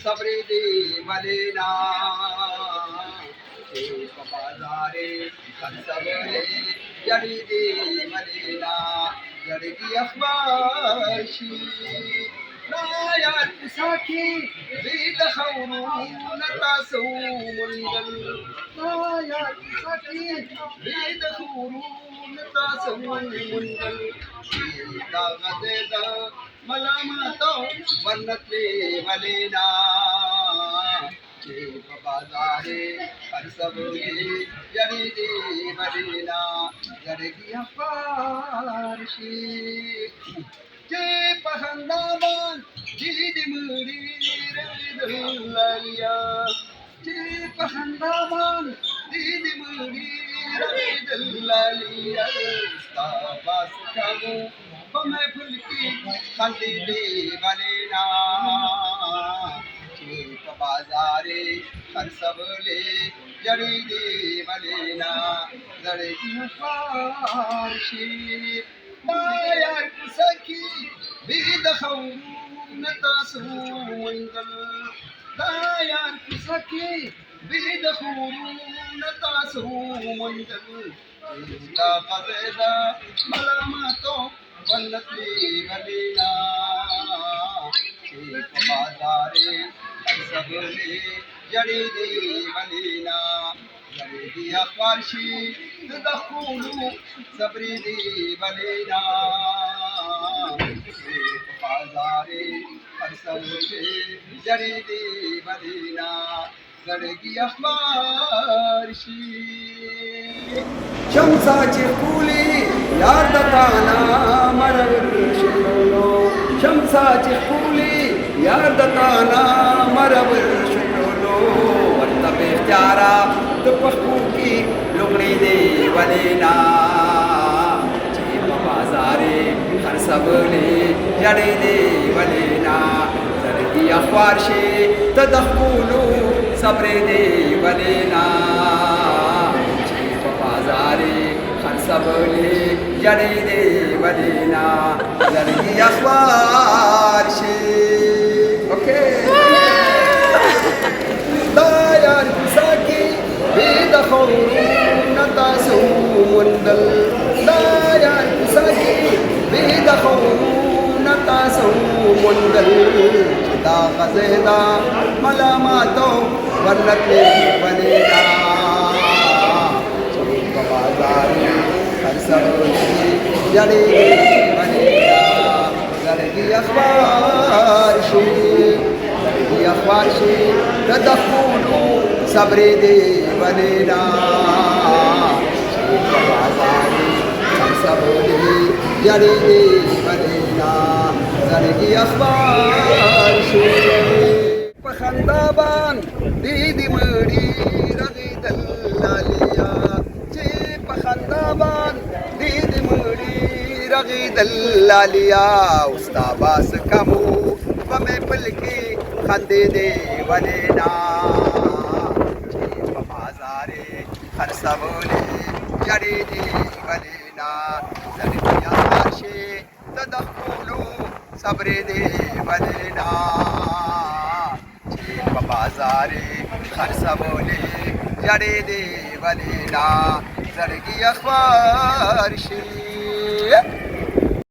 सब्र दे वलेना बाजारे सबले जड़ी दे वलेना जड़ी की अखबाशी رايات ساكي زيد خورون تاسوم الجل رايات ساكي زيد خورون تاسوم الجل सीता गदेदा मलामतो वन्नते वलेना चेप बाजारे हर सबले जड़ी दे वलेना जड़गी अफारशी जे पहंदाबान जिद मुड़ी रविदुल्लालिया जे पहंदाबान जिद मुड़ी रविदुल्लालिया ताबास कागो बमे फुलकी खाली दे वलेना चेप बाजारे हर सबले जड़ी दे वलेना जड़गी अफारशी दायर कुसकी बिदखौन तासुंगल दायर कुसकी बिदखौन तासुंगल ला फज़ेदा मलामतो वन्नती वलीना चेप बाजारे सबले जड़ी दे वलीना जड़ी अखबारशी तदखुलू सबरी दे वलेना चेप बाजारे सबले जड़ी दे वलेना जड़ी अखबारशी शमसाची फुली यार दताना मरवशलो शमसाची फुली यार दताना मरवशलो वरता बेचारा तो पखू की लुगड़ी दे वलेना चेप बाजारे हर सबले जड़ी दे वलेना जड़ी अखबारशी तदखुलू सब्र दे वलेना चेप बाजारे हर सबले जड़ी दे वलेना जड़ी अखबारशी ओके दायर कुसकी बिदखौन तासुंगल दायर कुसकी बिदखौन तासुंगल दा गजेदा मलामतो वन्नते वलेना चेप बाजारे हर सबले जड़ी वलेना जड़ी अखबारशी अखबारशी तदखुलू सब्र दे वलेना चेप बाजारे हर सबले जड़ी दे वलेना जड़ी अखबारशी पखंदाबान दीदी मुड़ी रगिदल्लालिया चेप पखंदाबान दीदी मुड़ी रगिदल्लालिया उस्ताबास कमू बमे पलकी खंदे दे वलेना चेप बाजारे हर सबले जड़ी दे वलेना जड़ी अखबारशी तदखुलू सब्र दे वलेना चेप बाजारे हर सबले जड़ी दे वलेना जड़ी अखबारशी